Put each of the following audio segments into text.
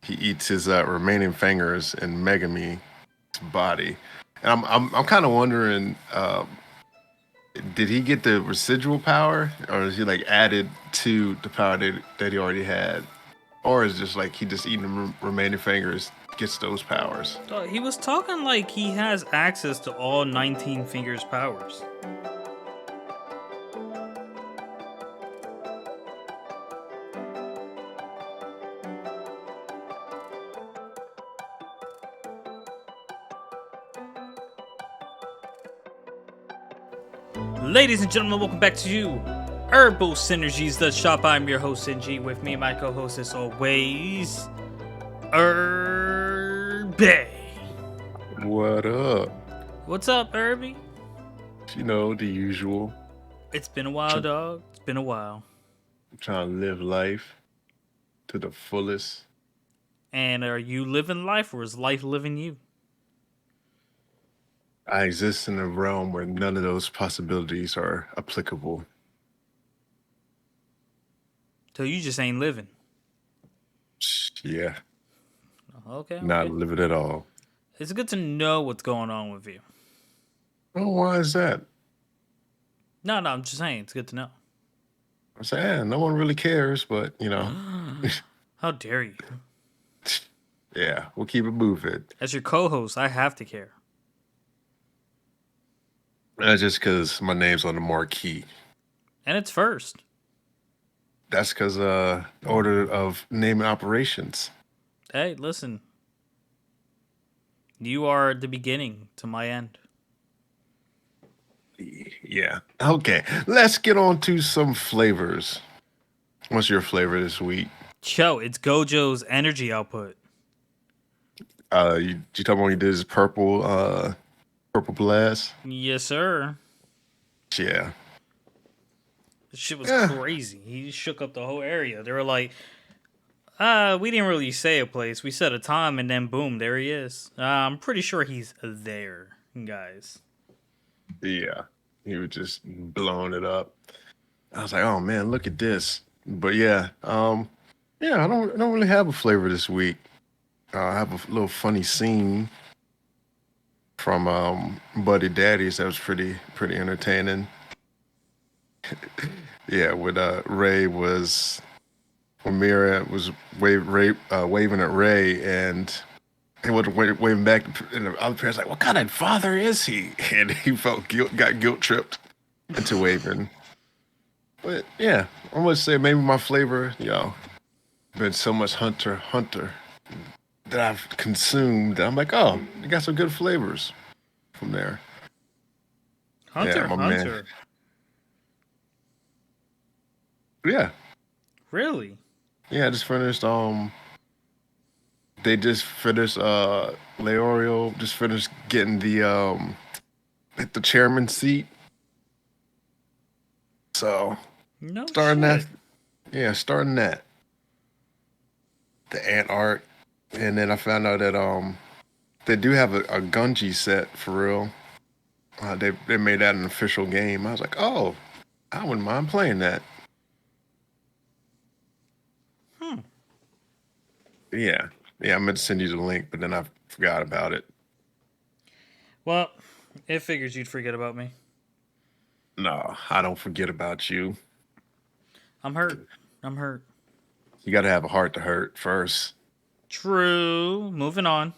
he eats his remaining fingers in Megami's body. And I'm kind of wondering, did he get the residual power, or is he like added to the power that he already had, or is it just like he just eating the remaining fingers gets those powers? He was talking like he has access to all 19 fingers powers. Ladies and gentlemen, welcome back to Irbal Sinergy's The Shop. I'm your host, NG. With me, my co-host, as always, Irbay. What up? What's up, Irby? You know, the usual. It's been a while, dog. It's been a while. I'm trying to live life to the fullest. And are you living life, or is life living you? I exist in a realm where none of those possibilities are applicable. So you just ain't living. Yeah, Okay. not living at all. It's good to know what's going on with you. Oh, why is that? No, I'm just saying it's good to know. I'm saying no one really cares, but How dare you? Yeah, we'll keep it moving. As your co-host, I have to care. That's just because my name's on the marquee. And it's first. That's because order of name and operations. Hey, listen. You are the beginning to my end. Yeah. Okay. Let's get on to some flavors. What's your flavor this week? Cho, it's Gojo's energy output. You talking about when he did his purple blast? Yes, sir. Yeah. This shit was crazy. He shook up the whole area. They were like, we didn't really say a place. We set a time, and then boom, there he is. I'm pretty sure he's there, guys. Yeah. He was just blowing it up. I was like, oh man, look at this. But yeah, I don't really have a flavor this week. I have a little funny scene from Buddy Daddies that was pretty entertaining. Yeah, when Mira was waving at Ray, and he was waving back, and the other parents like, "What kind of father is he?" And he got guilt tripped into waving. But yeah, I must say maybe my flavor, been so much Hunter that I've consumed. That I'm like, oh, you got some good flavors from there. Hunter, yeah, my Hunter. Man. Yeah. Really? Yeah, I just finished they just finished Leorio just finished getting the chairman seat. So No starting shit. starting that. The ant art. And then I found out that they do have a Gunji set for real. They made that an official game. I was like, oh, I wouldn't mind playing that. Yeah. Yeah, I meant to send you the link, but then I forgot about it. Well, it figures you'd forget about me. No, I don't forget about you. I'm hurt. You got to have a heart to hurt first. True. Moving on.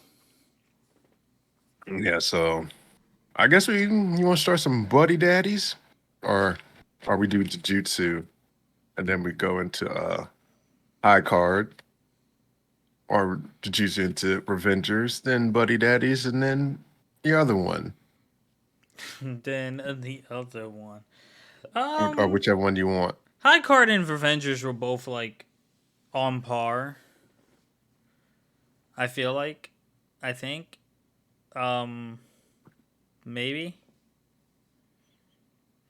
Yeah, so I guess you want to start some buddy daddies, or we do jujutsu, and then we go into high card, or jujutsu into revengers, then buddy daddies, and then the other one. Then the other one. Or whichever one you want. High Card and Revengers were both like on par. I feel like. I think. Maybe.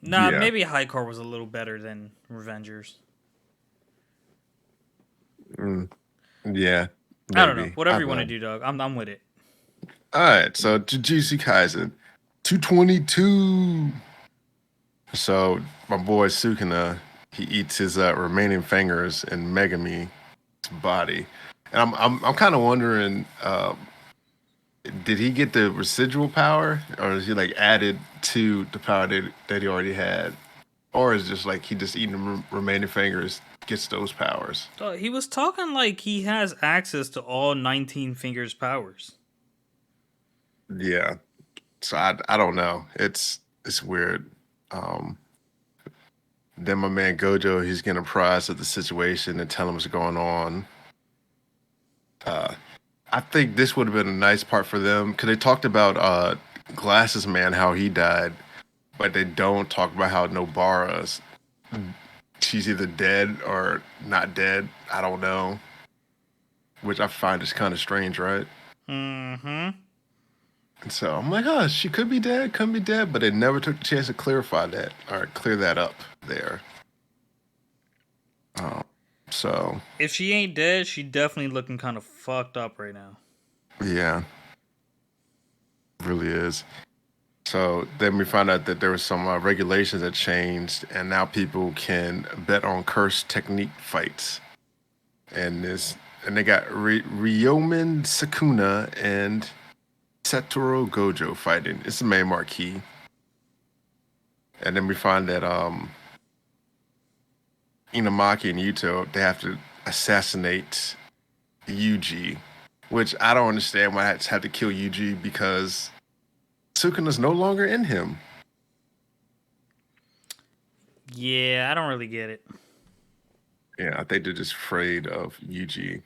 Nah, Yeah. maybe High Card was a little better than Revengers. Yeah. Maybe. I don't know. Whatever you want to do, dog. I'm with it. All right. So Jujutsu Kaisen 222. So my boy Sukuna, he eats his remaining fingers in Megami's body. And I'm kind of wondering, did he get the residual power, or is he like added to the power that he already had, or is it just like he just eating the remaining fingers gets those powers? He was talking like he has access to all 19 fingers powers. Yeah. So I don't know. It's weird. Um, then my man Gojo, he's getting apprised of the situation and tell him what's going on. Uh, I think this would have been a nice part for them because they talked about Glasses Man, how he died, but they don't talk about how Nobara's she's either dead or not dead. I don't know, which I find is kind of strange, right? Mm-hmm. And so I'm like, oh, she could be dead, but they never took the chance to clarify that or clear that up there. Um, so If she ain't dead, she definitely looking kind of fucked up right now. yeah, really is. So then we found out that there was some regulations that changed, and now people can bet on cursed technique fights. And they got Ryomen Sakuna and Satoru Gojo fighting. It's the main marquee. And then we find that Inamaki and Yuto, they have to assassinate Yuji, which I don't understand why I had to kill Yuji because Sukuna's no longer in him. Yeah, I don't really get it. Yeah, I think they're just afraid of Yuji.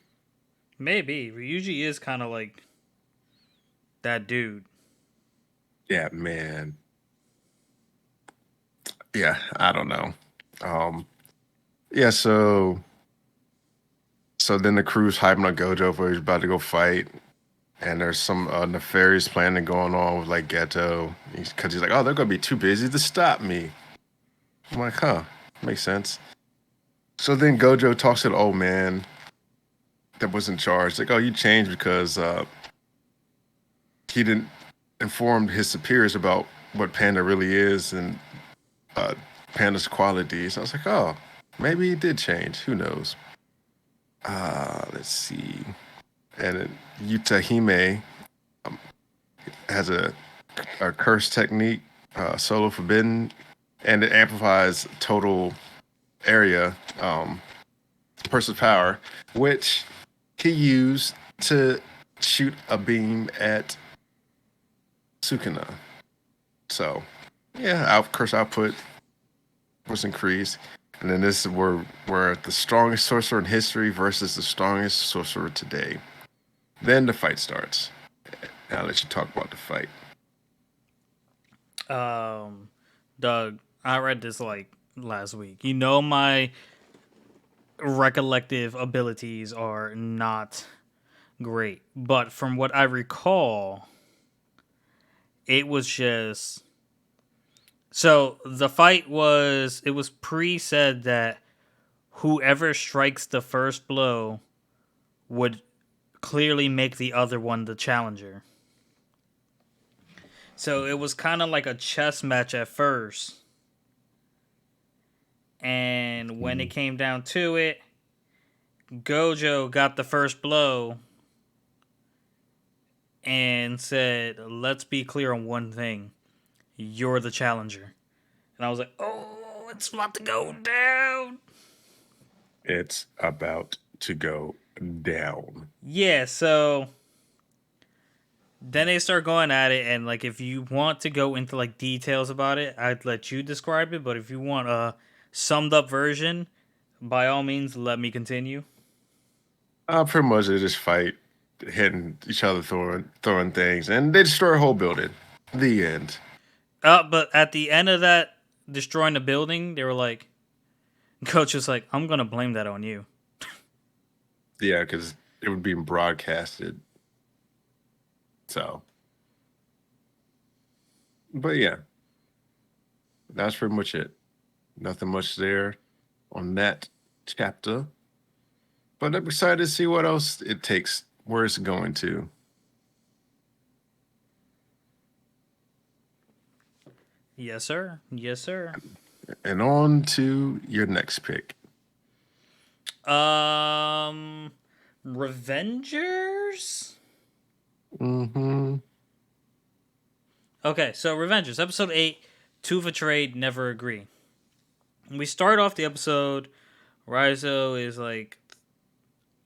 Maybe Ryuji is kind of like that dude. Yeah, man. Yeah, I don't know. Um, yeah, so then the crew's hyping on Gojo for he's about to go fight, and there's some nefarious planning going on with like Geto, because he's like, oh, they're gonna be too busy to stop me. I'm like, huh, makes sense. So then Gojo talks to the old man that was in charge, like, oh, you changed because he didn't inform his superiors about what Panda really is and uh, Panda's qualities. I was like, oh, maybe he did change. Who knows? Let's see. And Yutahime has a curse technique, solo forbidden, and it amplifies total area, person's power, which he used to shoot a beam at Sukuna. So, yeah, curse output was increased. And then this is where we're the strongest sorcerer in history versus the strongest sorcerer today. Then the fight starts. And I'll let you talk about the fight. Um, Doug, I read this like last week. You know my recollective abilities are not great, but from what I recall, it was just so the fight was it was pre-said that whoever strikes the first blow would clearly make the other one the challenger. So it was kind of like a chess match at first. And when it Mhm. came down to it, Gojo got the first blow and said, "Let's be clear on one thing. You're the challenger." And I was like, "Oh, it's about to go down." It's about to go down. Yeah, so then they start going at it, and like if you want to go into like details about it, I'd let you describe it, but if you want a summed up version, by all means let me continue. Pretty much they just fight, hitting each other, throwing things, and they destroy a whole building. The end. But at the end of that destroying the building, they were like, Coach was like, I'm gonna blame that on you. Yeah, because it would be broadcasted. So, but yeah, that's pretty much it. Nothing much there on that chapter. But I'm excited to see what else it takes, where it's going to. Yes, sir. Yes, sir. And on to your next pick. Um Revengers? Mm-hmm. Okay, so Revengers, episode 8, Two for Trade, Never Agree. We start off the episode, Rizo is like,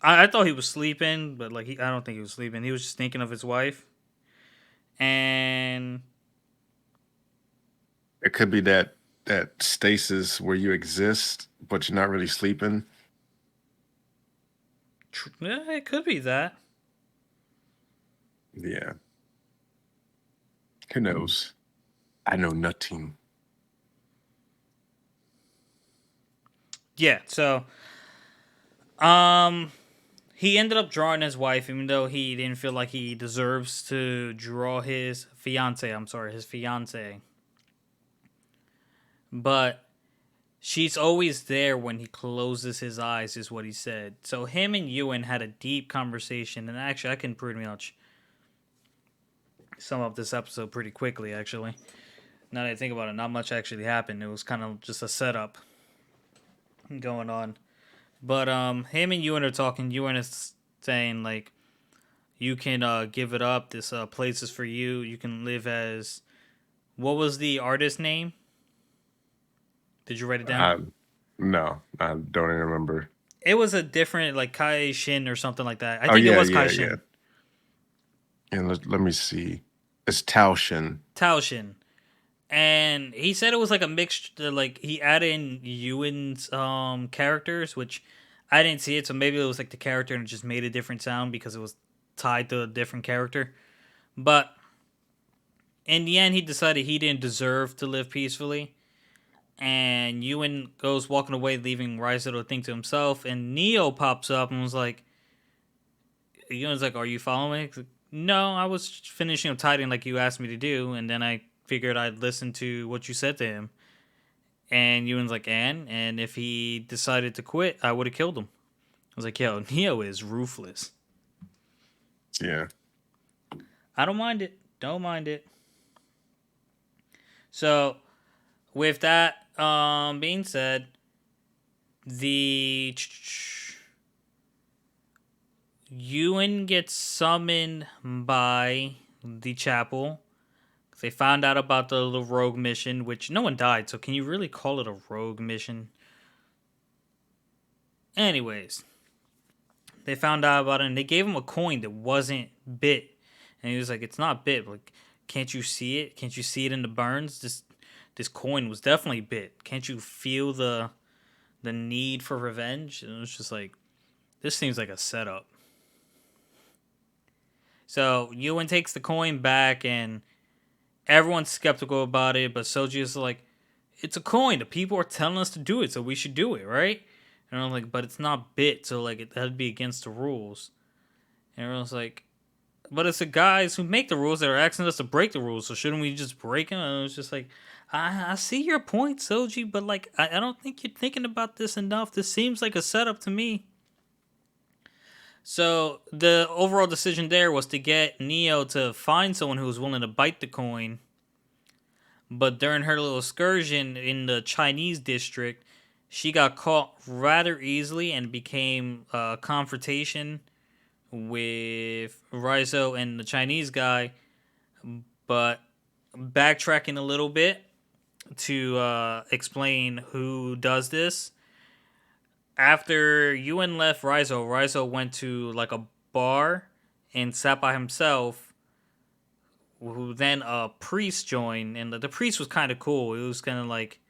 I thought he was sleeping, but like I don't think he was sleeping. He was just thinking of his wife. And It could be that stasis where you exist, but you're not really sleeping. yeah, it could be that. Yeah. Who knows? I know nothing. Yeah, so um he ended up drawing his wife, even though he didn't feel like he deserves to draw his fiance. I'm sorry, his fiance. But she's always there when he closes his eyes, is what he said. So him and Ewan had a deep conversation, and actually, I can pretty much sum up this episode pretty quickly. Actually, now that I think about it, not much actually happened. It was kind of just a setup going on. But him and Ewan are talking. Ewan is saying like, you can give it up. This place is for you. You can live as, what was the artist name? Did you write it down? I no, I don't even remember. It was a different, like Kai Shin or something like that. I Oh think it yeah, was Kai yeah, yeah. Shin. And let me see. It's Taoshin. Tao Shin. And he said it was like a mixture, like he added in Ewan's characters, which I didn't see it, so maybe it was like the character and it just made a different sound because it was tied to a different character. But in the end, he decided he didn't deserve to live peacefully. And Ewan goes walking away, leaving Raizo to think to himself. And Neo pops up and was like, Ewan's like, "Are you following me?" He's like, no, I was finishing up tidying like you asked me to do. And then I figured I'd listen to what you said to him. And Ewan's like, and if he decided to quit, I would have killed him. I was like, yo, Neo is ruthless. Yeah. I don't mind it. Don't mind it. So, with that being said, the Ewan gets summoned by the chapel. They found out about the little rogue mission, which no one died, so can you really call it a rogue mission? Anyways, they found out about it and they gave him a coin that wasn't bit. And he was like, it's not bit. Like, can't you see it? Can't you see it in the burns? This coin was definitely bit. Can't you feel the need for revenge? And it was just like, this seems like a setup. So Ewan takes the coin back and everyone's skeptical about it, but Soji is like, it's a coin. The people are telling us to do it, so we should do it, right? And I'm like, but it's not bit, so like that'd be against the rules. And everyone's like, but it's the guys who make the rules that are asking us to break the rules, so shouldn't we just break them? And it was just like, I see your point, Soji, but like I don't think you're thinking about this enough. This seems like a setup to me. So the overall decision there was to get Neo to find someone who was willing to bite the coin. But during her little excursion in the Chinese district, she got caught rather easily and became a confrontation with Rizo and the Chinese guy. But backtracking a little bit to explain who does this. After Ewan left Rizo went to like a bar and sat by himself. Who then a priest joined, and the priest was kind of cool. It was kind of like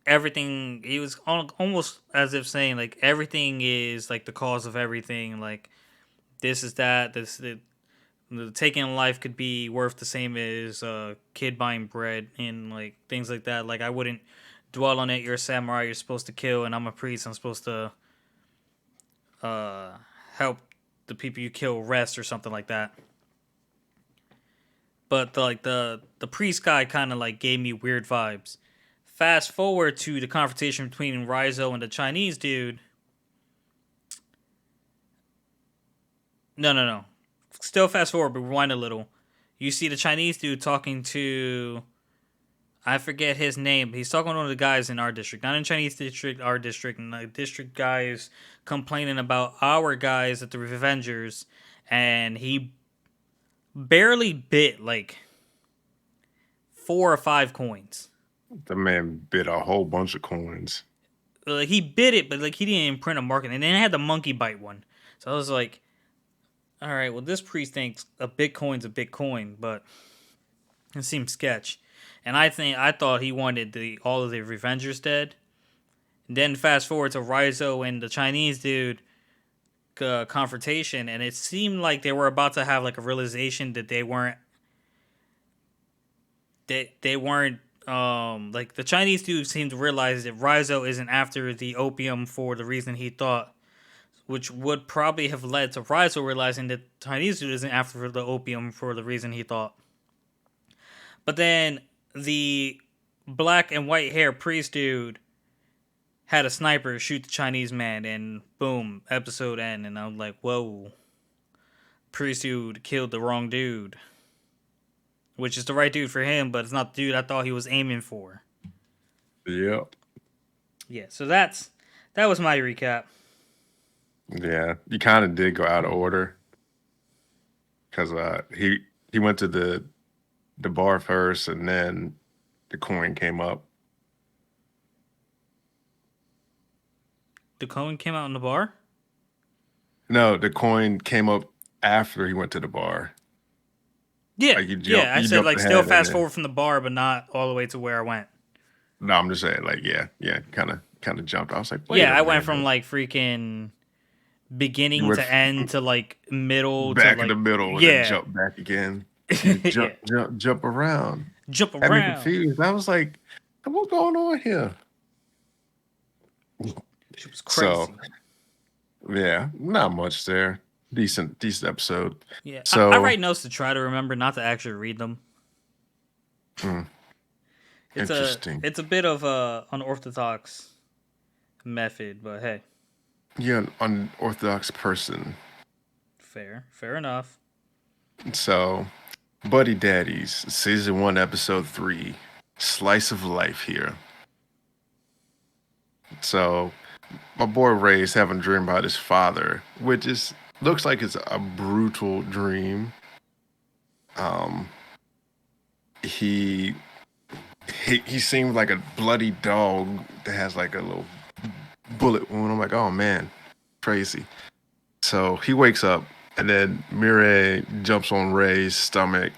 everything. He was almost as if saying like everything is like the cause of everything. Like this is that. The taking a life could be worth the same as a kid buying bread and like things like that. Like I wouldn't dwell on it. You're a samurai. You're supposed to kill, and I'm a priest. I'm supposed to uh, help the people you kill rest or something like that. But the priest guy kind of like gave me weird vibes. Fast forward to the confrontation between Rizo and the Chinese dude. No. Still fast forward, but rewind a little. You see the Chinese dude talking to I forget his name. He's talking to one of the guys in our district, not in Chinese district, our district, and the district guys complaining about our guys at the Revengers, and he barely bit like 4 or 5 coins. The man bid a whole bunch of coins. Like he bit it, but like he didn't even print a market, and then it had the monkey bite one. So I was like, all right, well this priest thinks a Bitcoin's a Bitcoin, but it seems sketch. And I thought he wanted all of the Revengers dead. And then fast forward to Rizo and the Chinese dude confrontation, and it seemed like they were about to have like a realization that they weren't like the Chinese dude seemed to realize that Rizo isn't after the opium for the reason he thought, which would probably have led to Rizo realizing that Chinese dude isn't after the opium for the reason he thought. But then the black and white hair priest dude had a sniper shoot the Chinese man, and boom, episode end. And I'm like, whoa, priest dude killed the wrong dude. Which is the right dude for him, but it's not the dude I thought he was aiming for. Yep. Yeah, so that was my recap. Yeah, you kind of did go out of order because he went to the bar first, and then the coin came up. The coin came out in the bar? No, the coin came up after he went to the bar. Yeah, Like I said like still ahead and fast then- forward from the bar, but not all the way to where I went. No, I'm just saying, like, yeah, kind of jumped. I was like, wait Yeah, a I went minute. from like freaking beginning You went to end to like middle back to like in the middle, and yeah, then jump back again, jump, yeah. jump around. Jump Had me around. confused. I was like, what's going on here? She was crazy. So, yeah, not much there. Decent episode. Yeah, So I write notes to try to remember, not to actually read them. Interesting. It's a bit of a unorthodox method, but hey, You're an unorthodox person. fair enough. So, Buddy Daddies, season 1, episode 3, slice of life here. So, my boy Ray's having a dream about his father, which looks like it's a brutal dream. He seems like a bloody dog that has like a little bullet wound. I'm like, oh man, crazy. So he wakes up, and then Mireille jumps on Ray's stomach,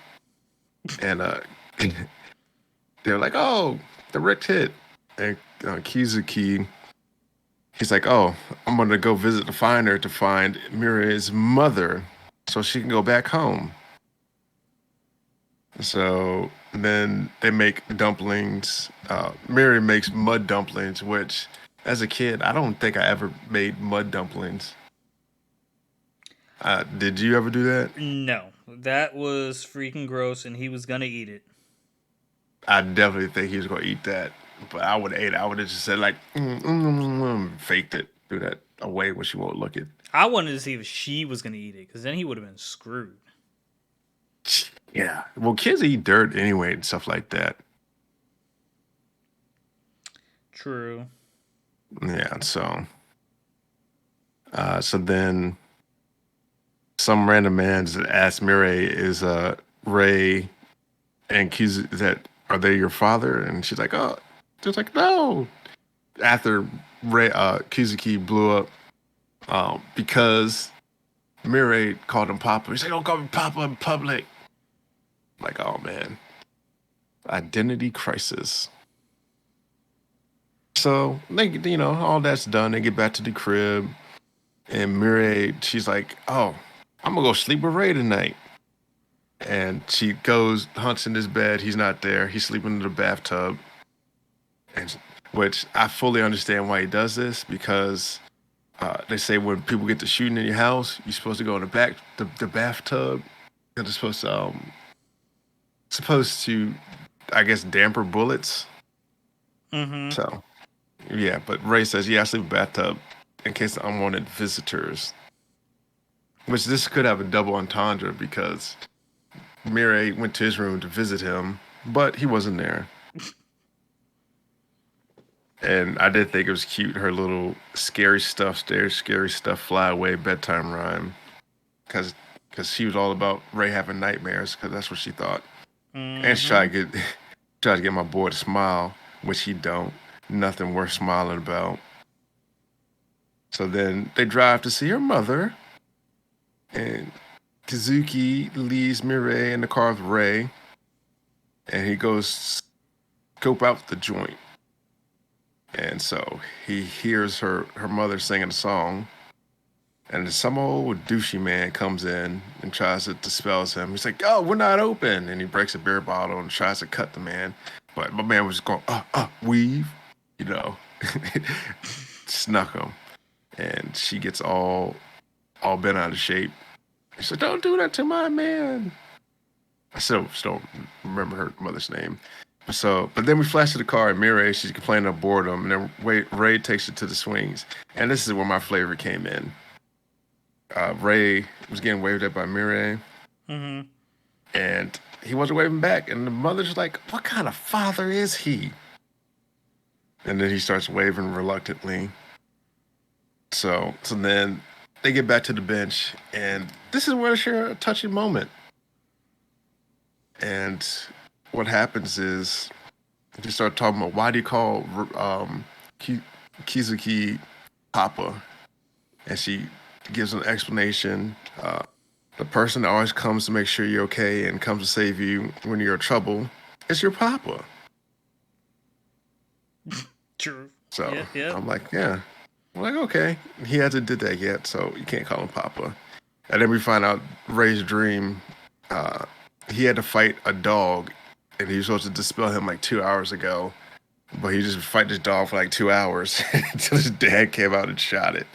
and they're like, oh, direct hit. And Kizuki, he's like, oh, I'm gonna go visit the finder to find Mireille's mother so she can go back home. So then they make dumplings. Mary makes mud dumplings, which as a kid, I don't think I ever made mud dumplings. Did you ever do that? No, that was freaking gross, and he was gonna eat it. I definitely think he was going to eat that, but I would have ate it. I would have just said like, faked it, threw that away when she won't look it. I wanted to see if she was gonna eat it, because then he would have been screwed. Yeah. Well, kids eat dirt anyway and stuff like that. True. Yeah. So then some random man asked Mireille, is Ray and Kizu, are they your father? And she's like, oh, just like, no. After Kizuki blew up, because Mireille called him Papa. He's like, don't call me Papa in public. Like, oh man, identity crisis. So they, all that's done. They get back to the crib, and Mireille, she's like, oh, I'm gonna go sleep with Ray tonight. And she goes, hunts in his bed. He's not there. He's sleeping in the bathtub. And which I fully understand why he does this, because they say when people get to shooting in your house, you're supposed to go in the bathtub. Because it's supposed to, I guess, damper bullets. Mm-hmm. So, yeah. But Ray says, yeah, I sleep in the bathtub in case of unwanted visitors. Which this could have a double entendre, because Mireille went to his room to visit him, but he wasn't there. And I did think it was cute. Her little scary stuff, fly away bedtime rhyme, because she was all about Ray having nightmares, because that's what she thought. And she Mm-hmm. tried to get tried to get my boy to smile, which he don't. Nothing worth smiling about. So then they drive to see her mother, and Kazuki leaves Mireille in the car with Ray, and he goes scope out the joint. And so he hears her mother singing a song, and then some old douchey man comes in and tries to dispels him. He's like, "Oh, we're not open," and he breaks a beer bottle and tries to cut the man. But my man was going, weave, you know, snuck him, and she gets all bent out of shape. She said, "Don't do that to my man." I still don't remember her mother's name. So, but then we flash to the car, and Mireille, she's complaining of boredom, and then Ray takes her to the swings. And this is where my flavor came in. Ray was getting waved at by Mireille, Mm-hmm. and he wasn't waving back. And the mother's like, "What kind of father is he?" And then he starts waving reluctantly. So then they get back to the bench, and this is where they share a touching moment. And what happens is they start talking about, why do you call Ki- Kizuki Papa? And she gives an explanation. The person that always comes to make sure you're okay and comes to save you when you're in trouble is your papa. True. So Yeah. Yeah. I'm like, yeah. I'm like, okay. He hasn't did that yet, so you can't call him papa. And then we find out Ray's dream. Uh, he had to fight a dog, and he was supposed to dispel him like 2 hours ago. But he just fight this dog for like 2 hours until his dad came out and shot it,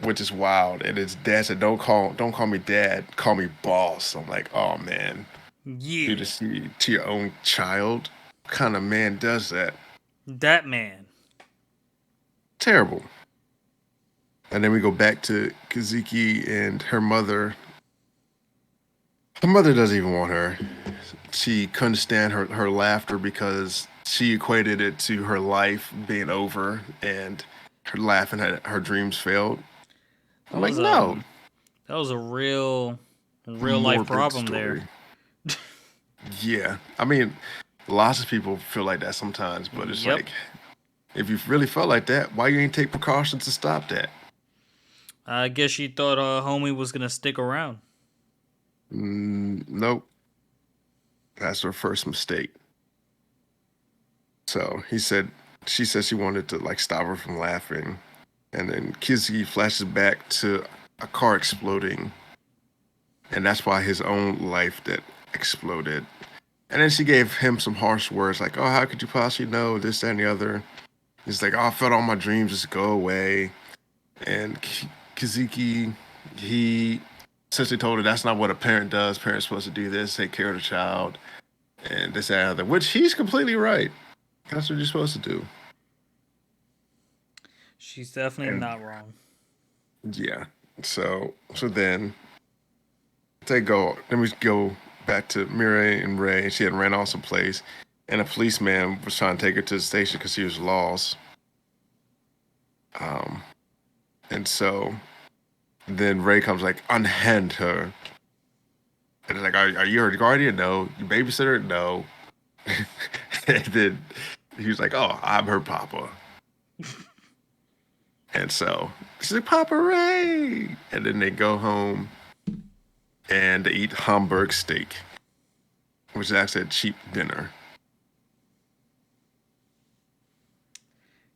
which is wild. And his dad said, don't call me dad, call me boss." I'm like, oh man, do Yeah. this to your own child? What kind of man does that? That man. Terrible. And then we go back to Kazuki and her mother. Her mother doesn't even want her. She couldn't stand her laughter because she equated it to her life being over, and her laughing at her dreams failed. That I'm like, was no, that was a real life morbid problem there. story. Yeah, I mean, lots of people feel like that sometimes, but it's Yep. like, if you really felt like that, why you ain't take precautions to stop that? I guess she thought homie was gonna stick around. Nope, that's her first mistake. So she said she wanted to like stop her from laughing, and then Kizzy flashes back to a car exploding, and that's why his own life that exploded. And then she gave him some harsh words like, "Oh, how could you possibly know this, that, and the other?" He's like, "Oh, I felt all my dreams just go away." And Kazuki, he essentially told her that's not what a parent does. Parents supposed to do this, take care of the child, and this, that, and other. Which he's completely right. That's what you're supposed to do. She's definitely And not wrong. yeah, so then they go. Then we go back to Mireille and Ray. She had ran off someplace, and a policeman was trying to take her to the station because she was lost. Um, and so then Ray comes like, unhand her. And it's like, are you her guardian? No. Your babysitter? No. And then he was like, oh, I'm her papa. And so she's like, Papa Ray. And then they go home and they eat Hamburg steak, which is actually a cheap dinner.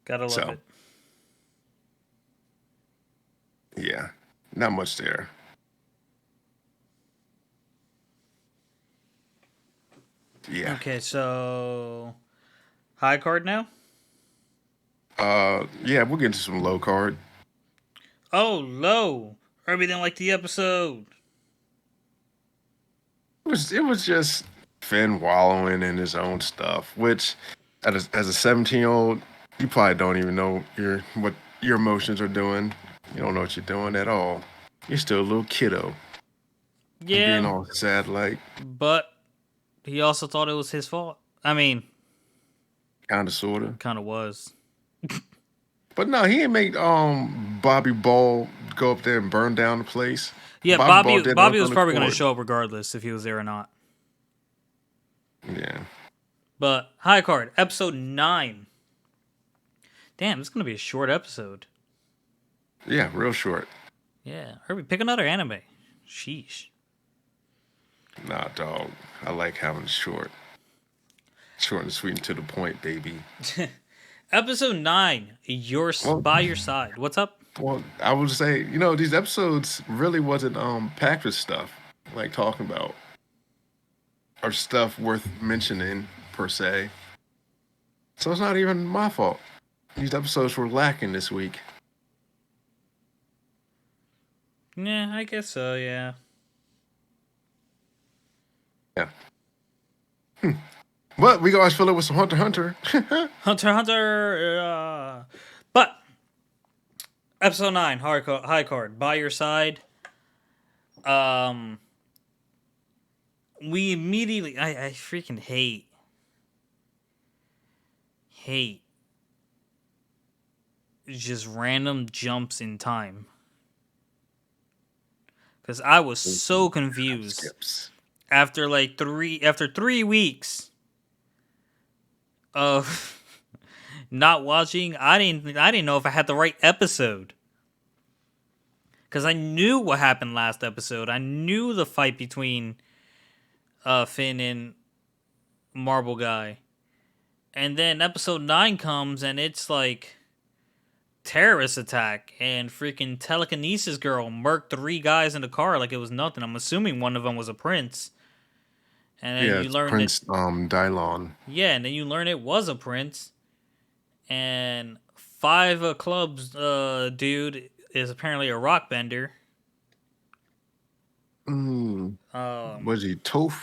Gotta love So it. yeah, not much there. Yeah. Okay, so high card now. Yeah, we'll get into some low card. Oh, low. Herbie didn't like the episode. It was just Finn wallowing in his own stuff, which as a 17-year-old, you probably don't even know what your emotions are doing. You don't know what you're doing at all. You're still a little kiddo and being Yeah, all sad, like but he also thought it was his fault. I mean, kind of, sorta. kind of was. But no, he didn't make Bobby Ball go up there and burn down the place. Yeah, Bobby Ball Bobby did it on Bobby was the probably going to court. show up regardless if he was there or not. Yeah. But high card episode 9. Damn, it's going to be a short episode. Yeah, real short. Yeah, Herbie, pick another anime. Sheesh. Nah, dog. I like having it short. Short and sweet and to the point, baby. Episode 9. Well, By your side. What's up? well, I would say, these episodes really wasn't packed with stuff like talking about or stuff worth mentioning per se. So it's not even my fault. These episodes were lacking this week. Yeah, I guess so. Yeah. Yeah. But we can always fill it with some Hunter x Hunter. Hunter x Hunter. But episode 9, high card. By your side. Um. We immediately. I freaking hate just random jumps in time. Because I was so confused Skips. after 3 weeks of not watching. I didn't know if I had the right episode. Because I knew what happened last episode. I knew the fight between Finn and Marble Guy. And then episode 9 comes and it's like terrorist attack and freaking telekinesis girl murked 3 guys in the car like it was nothing. I'm assuming one of them was a prince. And then Yeah, you it's learn Prince that Dylon. yeah, and then you learn it was a prince. And Five of Clubs dude is apparently a rock bender. Was he Toph?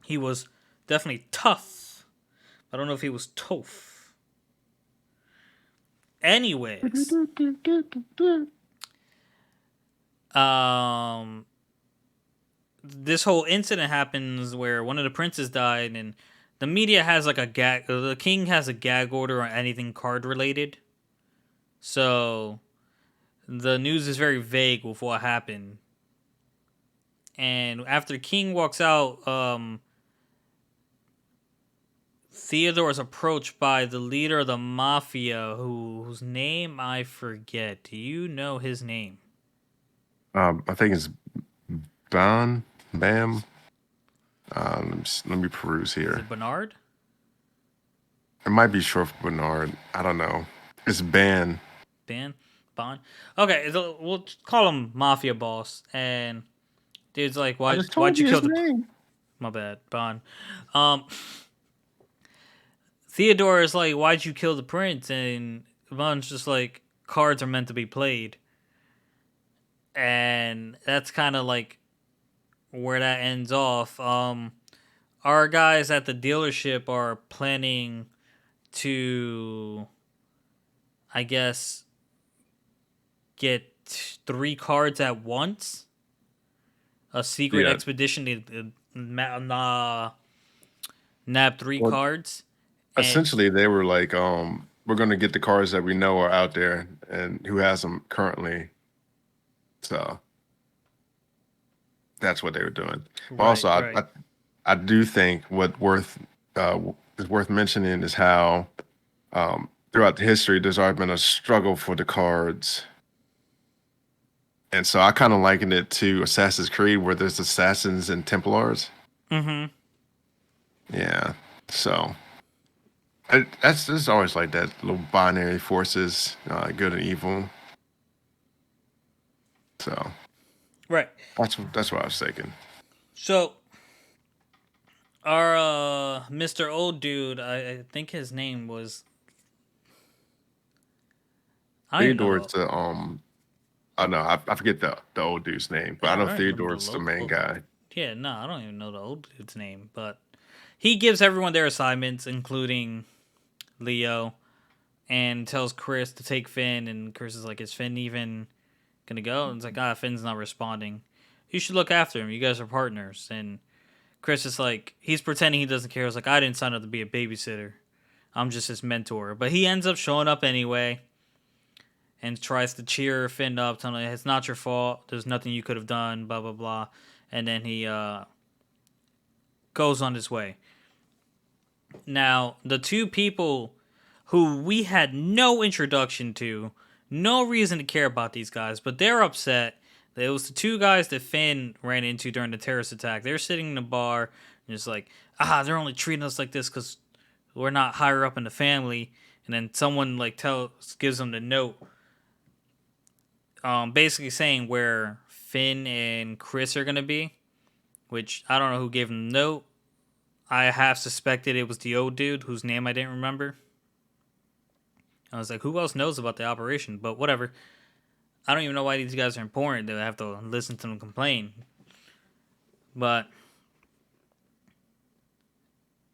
He was definitely tough. I don't know if he was tough. Anyways, this whole incident happens where one of the princes died, and the media has like a gag. The king has a gag order on anything card related. So the news is very vague with what happened. And after the king walks out, Theodore is approached by the leader of the mafia, whose name I forget. Do you know his name? I think it's Bam. Let me peruse Is here. it Bernard? It might be short for Bernard. I don't know. It's Ban. Bond? Okay, so we'll call him Mafia Boss. And dude's like, I just why'd told you you kill his the... name. My bad, Bond. Theodore is like, why'd you kill the prince? And Bond's just like, cards are meant to be played. And that's kind of like where that ends off. Our guys at the dealership are planning to, I guess, get 3 cards at once. A secret Yeah. expedition to nab 3 Well, cards. And essentially, they were like, we're going to get the cards that we know are out there and who has them currently. So that's what they were doing. But also, I do think what is worth mentioning is how throughout the history, there's always been a struggle for the cards. And so I kind of liken it to Assassin's Creed, where there's assassins and Templars. Mm-hmm. Yeah. So it's always like that, little binary forces, good and evil. So Right. that's what I was thinking. So our Mr. Old Dude, I think his name was, I don't even know. Theodore's the oh no, I forget the old dude's name, but Yeah, I I know don't even remember Theodore's the main guy. Yeah, no, I don't even know the old dude's name, but he gives everyone their assignments, including Leo, and tells Chris to take Finn, and Chris is like, is Finn even gonna go? And it's like, Finn's not responding. You should look after him. You guys are partners. And Chris is like, he's pretending he doesn't care. He's like, I didn't sign up to be a babysitter. I'm just his mentor. But he ends up showing up anyway and tries to cheer Finn up, telling him it's not your fault. There's nothing you could have done, blah, blah, blah. And then he goes on his way. Now, the two people who we had no introduction to, no reason to care about these guys, but they're upset. It was the two guys that Finn ran into during the terrorist attack. They're sitting in a bar and just like, they're only treating us like this because we're not higher up in the family. And then someone like gives them the note, basically saying where Finn and Chris are gonna be. Which I don't know who gave them the note. I half suspected it was the old dude whose name I didn't remember. I was like, who else knows about the operation? But whatever. I don't even know why these guys are important. They have to listen to them complain. But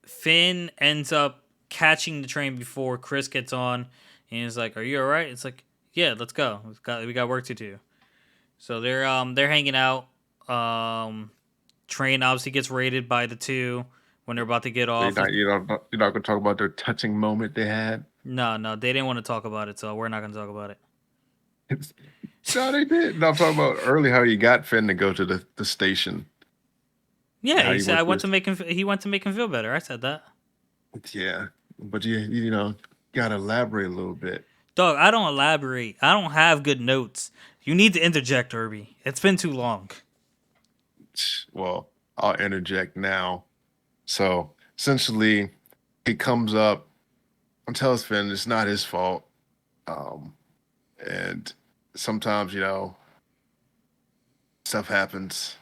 Finn ends up catching the train before Chris gets on. And he's like, are you alright? It's like, yeah, let's go. We got work to do. So they're hanging out. Train obviously gets raided by the two when they're about to get You're off. not gonna talk about their touching moment they had. No, they didn't want to talk about it, so we're not going to talk about it. No, they did. No, I'm talking about early how you got Finn to go to the station. Yeah, he said he went to make him feel better. I said that. Yeah, but you gotta elaborate a little bit. Dog, I don't elaborate. I don't have good notes. You need to interject, Irby. It's been too long. Well, I'll interject now. So essentially, he comes up and tells Finn it's not his fault. And sometimes, stuff happens.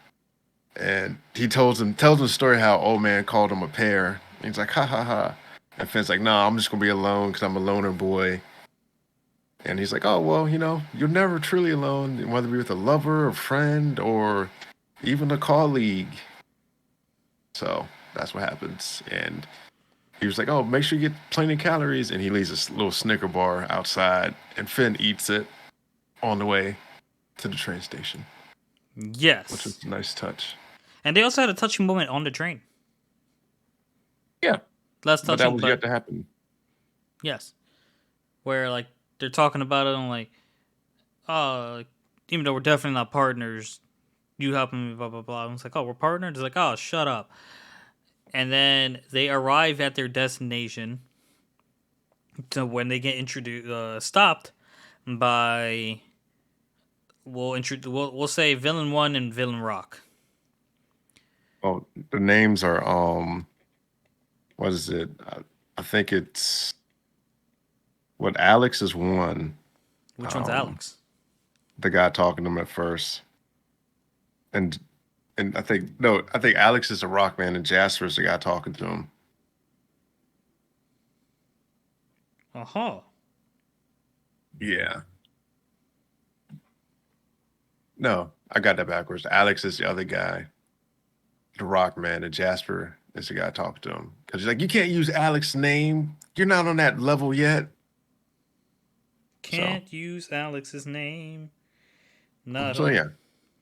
And he tells him the story how old man called him a pair. And he's like, ha ha ha. And Finn's like, no, I'm just gonna be alone because I'm a loner boy. And he's like, oh well, you're never truly alone, whether you're with a lover, a friend, or even a colleague. So that's what happens. And he was like, oh, make sure you get plenty of calories. And he leaves a little Snicker bar outside, and Finn eats it on the way to the train station. Yes. Which was a nice touch. And they also had a touching moment on the train. Yeah. Less touching, but that was yet to happen. Yes. Where, like, they're talking about it and, like, even though we're definitely not partners, you helping me, blah, blah, blah. And it's like, oh, we're partners? It's like, oh, shut up. And then they arrive at their destination. So when they get stopped by, we'll say Villain 1 and Villain Rock. Oh, the names are, what is it? I think it's, Alex is one. Which one's Alex? The guy talking to him at first. And I think Alex is the rock man and Jasper is the guy talking to him. Uh-huh. Yeah. No, I got that backwards. Alex is the other guy, the rock man, and Jasper is the guy talking to him. Because he's like, you can't use Alex's name. You're not on that level yet. Can't use Alex's name. Not so yeah.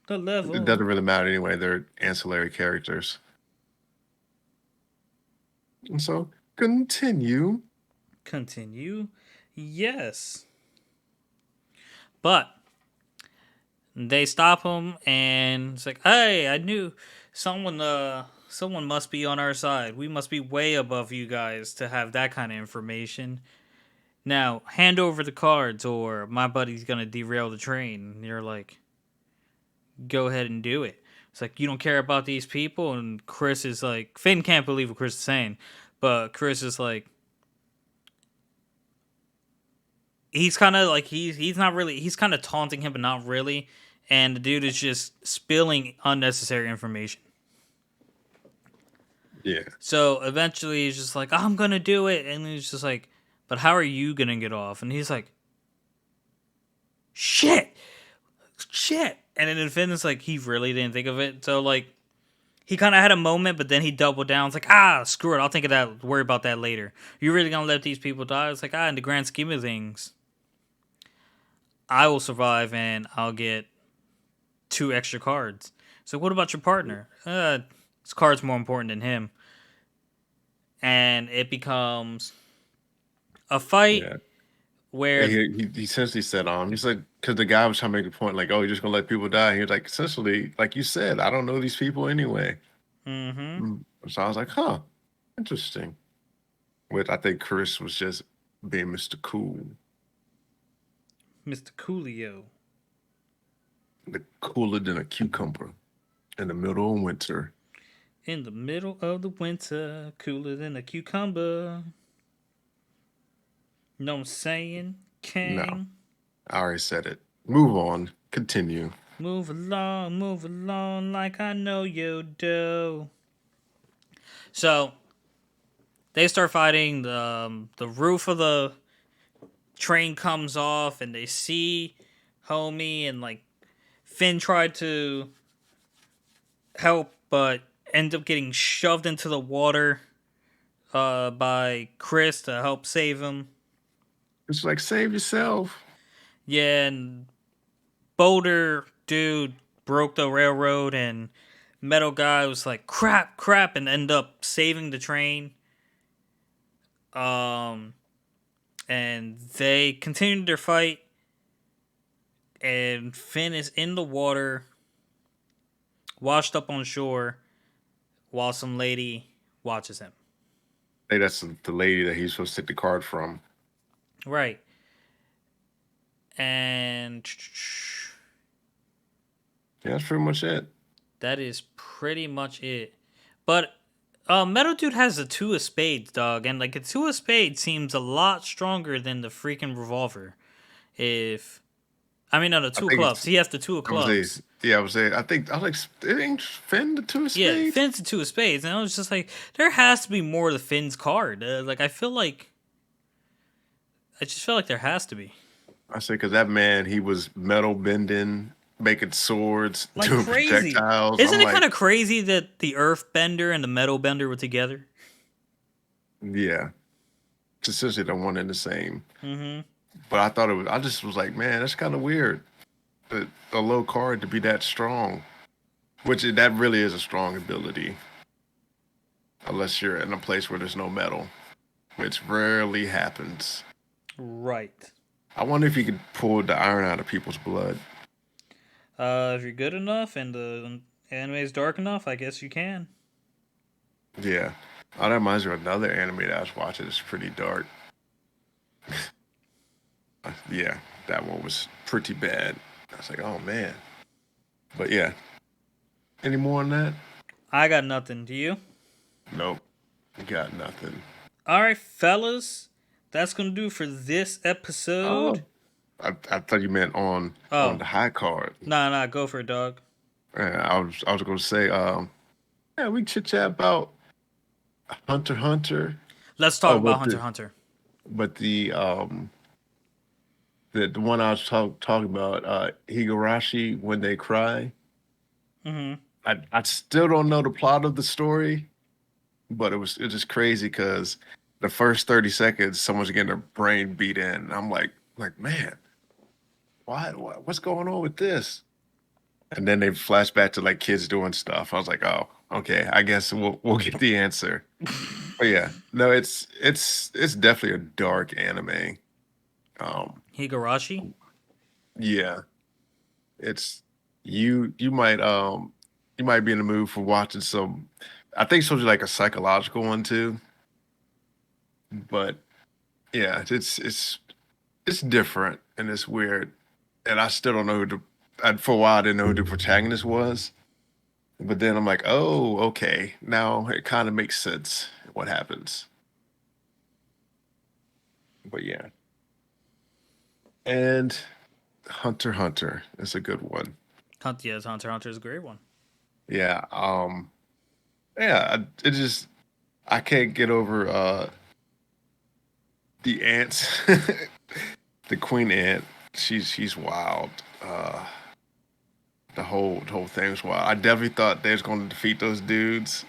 The level. It doesn't really matter anyway. They're ancillary characters. And so, continue. Yes. But they stop him and it's like, hey, I knew someone must be on our side. We must be way above you guys to have that kind of information. Now, hand over the cards or my buddy's going to derail the train. And you're like, go ahead and do it. It's like, you don't care about these people? And Chris is like, Finn can't believe what Chris is saying. But Chris is like, he's kind of like, he's not really, he's kind of taunting him, but not really. And the dude is just spilling unnecessary information. Yeah. So eventually he's just like, I'm going to do it. And he's just like, but how are you going to get off? And he's like, shit. And then Finn is like, he really didn't think of it. So, like, he kind of had a moment, but then he doubled down. It's like, screw it. I'll think of that. Worry about that later. You're really going to let these people die? It's like, in the grand scheme of things, I will survive and I'll get 2 extra cards. So what about your partner? This card's more important than him. And it becomes, a fight Yeah. And where he essentially said, he's like, because the guy was trying to make the point, like, oh, you're just gonna let people die. He was like, essentially, like you said, I don't know these people anyway. mm-hmm, So I was like, huh, interesting. With I think Chris was just being Mr. Cool, Mr. Coolio. the cooler than a cucumber in the middle of winter. In the middle of the winter, cooler than a cucumber. Know what I'm saying? No, King. I already said it. Move on. Continue. Move along like I know you do. So they start fighting. The roof of the train comes off, and they see Homie, and like Finn tried to help, but end up getting shoved into the water by Chris to help save him. It's like save yourself. Yeah, and Boulder dude broke the railroad, and Metal Guy was like crap, and end up saving the train. Um, and they continued their fight, and Finn is in the water, washed up on shore, while some lady watches him. Hey, that's the lady that he's supposed to take the card from. Right, and Yeah, that's pretty much it. that is pretty much it. But Metal Dude has a two of spades, dog, and like a two of spades seems a lot stronger than the freaking revolver. If I mean, no, the I two of think clubs. it's. He has the two of I would say, clubs. yeah, I would say. I think I was like, it ain't Finn the two of Yeah, spades. Finn's the two of spades, and I was just like, there has to be more to Finn's card. Like, I just feel like there has to be. I say because that man, he was metal bending, making swords, Like doing crazy. projectiles. Isn't I'm it kind like, of crazy that the Earth Bender and the Metal Bender were together? yeah, it's essentially the one and the same. Mm-hmm. But I thought it was. I just was like, man, that's kind of weird. That a low card to be that strong, which that really is a strong ability, unless you're in a place where there's no metal, which rarely happens. Right. I wonder if you could pull the iron out of people's blood. If you're good enough and the anime is dark enough, I guess you can. Yeah. Oh, that reminds me of another anime that I was watching. It's pretty dark. Yeah, that one was pretty bad. I was like, oh man. But yeah. Any more on that? I got nothing. Do you? Nope. Got nothing. All right, fellas. That's gonna do for this episode. Oh. I thought you meant on Oh, the high card. nah, go for it, dog. Yeah, I was gonna say, yeah, we chit chat about Hunter x Hunter. Let's talk Oh, about but Hunter x Hunter. the one I was talking about, Higurashi when they cry. Mm-hmm. I still don't know the plot of the story, but it was just crazy because the first 30 seconds, someone's getting their brain beat in. And I'm like, man, what's going on with this? And then they flash back to like kids doing stuff. I was like, oh, okay, I guess we'll get the answer. But yeah, no, it's definitely a dark anime. Um, Higurashi. yeah, it's you might be in the mood for watching some. I think it's supposed to be like a psychological one too. But yeah, it's different and it's weird. And I still don't know for a while I didn't know who the protagonist was. But then I'm like, oh, okay. Now it kind of makes sense what happens. But yeah. And Hunter x Hunter is a good one. Yes, Hunter x Hunter is a great one. Yeah. Yeah, it just I can't get over the ants. The queen ant. She's wild. The whole thing was wild. I definitely thought they was going to defeat those dudes,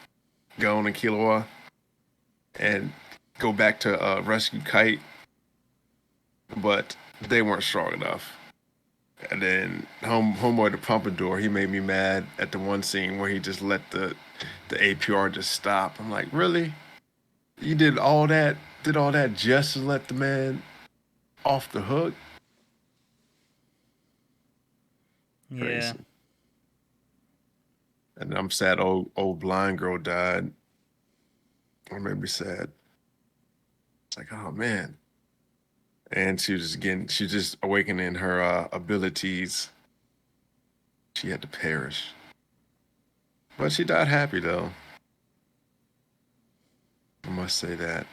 Gon and Killua, and go back to rescue Kite, but they weren't strong enough. And then homeboy the Pompadour, he made me mad at the one scene where he just let the APR just stop. I'm like, really? You did all that did all that just to let the man off the hook. Yeah. Crazy. And I'm sad old blind girl died. It made me sad. It's like, oh man. And she was just awakening her abilities. She had to perish. But she died happy though. I must say that.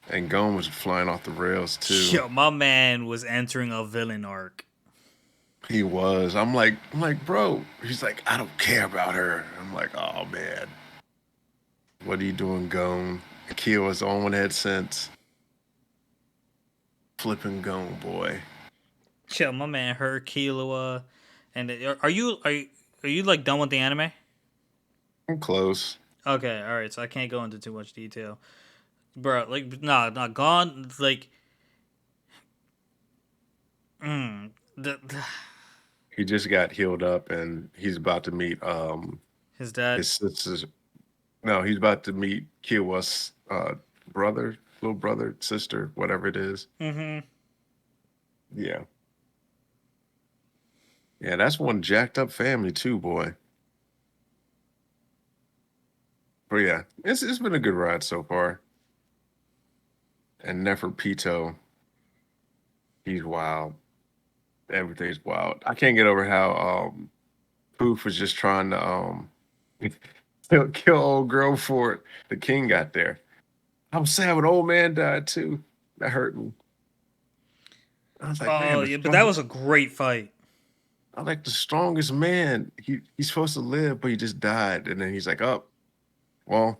And Gon was flying off the rails too. Yo, my man was entering a villain arc. He was. I'm like, bro. He's like, I don't care about her. I'm like, oh man. What are you doing, Gon? Akio was the only one that had sense. Flipping Gon, boy. Yo, my man, her Killua, and are you like done with the anime? I'm close. Okay, all right. So I can't go into too much detail, bro. Like, nah, not gone. Like, the He just got healed up and he's about to meet his dad. his sister's no, he's about to meet Kiowa's brother, little brother, sister, whatever it is. Mm-hmm. Yeah. Yeah, that's one jacked up family too, boy. But yeah, it's been a good ride so far. And Neferpito, he's wild. Everything's wild. I can't get over how Poof was just trying to kill old girl before the king got there. I was sad when old man died too. That hurt me. I was like, man, Oh yeah, but that was a great fight. I like the strongest man. He's supposed to live, but he just died. And then he's like, oh, well,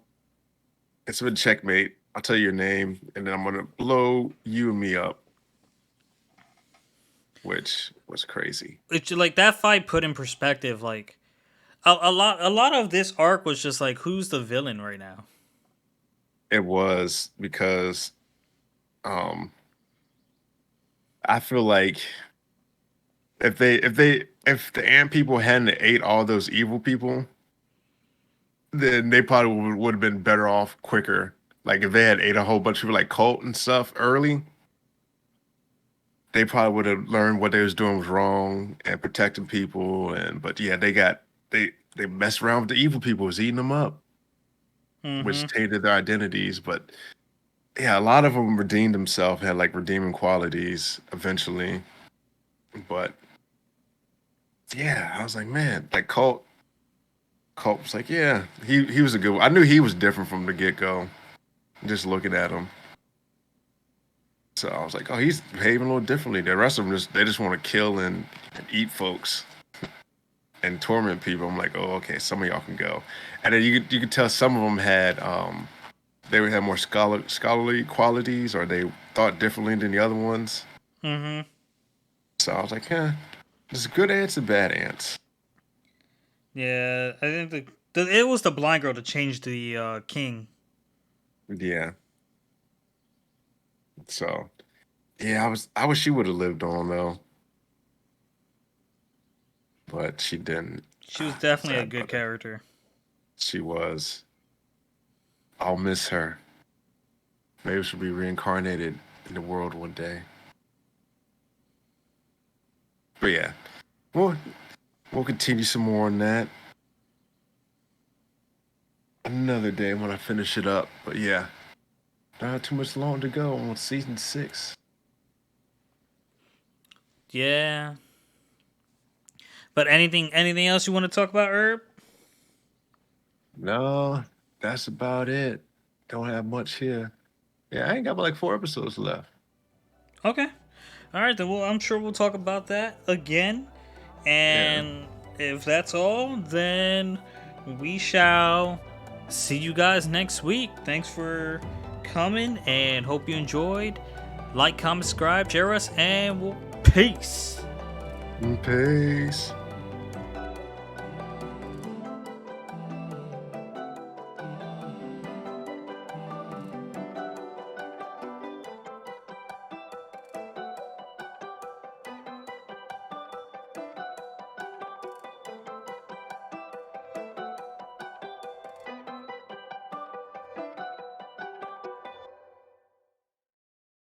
it's been checkmate. I'll tell you your name, and then I'm gonna blow you and me up. Which was crazy. It's like that fight put in perspective. Like a lot of this arc was just like, who's the villain right now? It was because um I feel like if the ant people hadn't ate all those evil people, then they probably would have been better off quicker. Like if they had ate a whole bunch of people like Colt and stuff early, they probably would have learned what they was doing was wrong and protecting people. And but yeah, they messed around with the evil people, was eating them up, which Mm-hmm. tainted their identities. But yeah, a lot of them redeemed themselves, had like redeeming qualities eventually. But yeah, I was like, man, like Colt was like, yeah, he was a good one. I knew he was different from the get go, just looking at him. So I was like, oh, he's behaving a little differently. The rest of them just want to kill and eat folks and torment people. I'm like, oh, okay, some of y'all can go. And then you could tell some of them had they would have more scholarly qualities, or they thought differently than the other ones. Mm-hmm. So I was like, yeah, there's good ants and bad ants. Yeah, I think it was the blind girl to change the king. Yeah. So yeah, I wish she would have lived on though, but she didn't. She was definitely a Sad good about it. character. She was. I'll miss her. Maybe she'll be reincarnated in the world one day. But yeah, we'll we'll continue some more on that another day when I finish it up. But yeah, not too much long to go on season 6. Yeah. But anything else you want to talk about, Herb? No, that's about it. Don't have much here. Yeah, I ain't got but like 4 episodes left. Okay. All right, then I'm sure we'll talk about that again. Yeah. And if that's all, then we shall see you guys next week. Thanks for coming and hope you enjoyed. Like, comment, subscribe, share us, and we'll peace. Peace.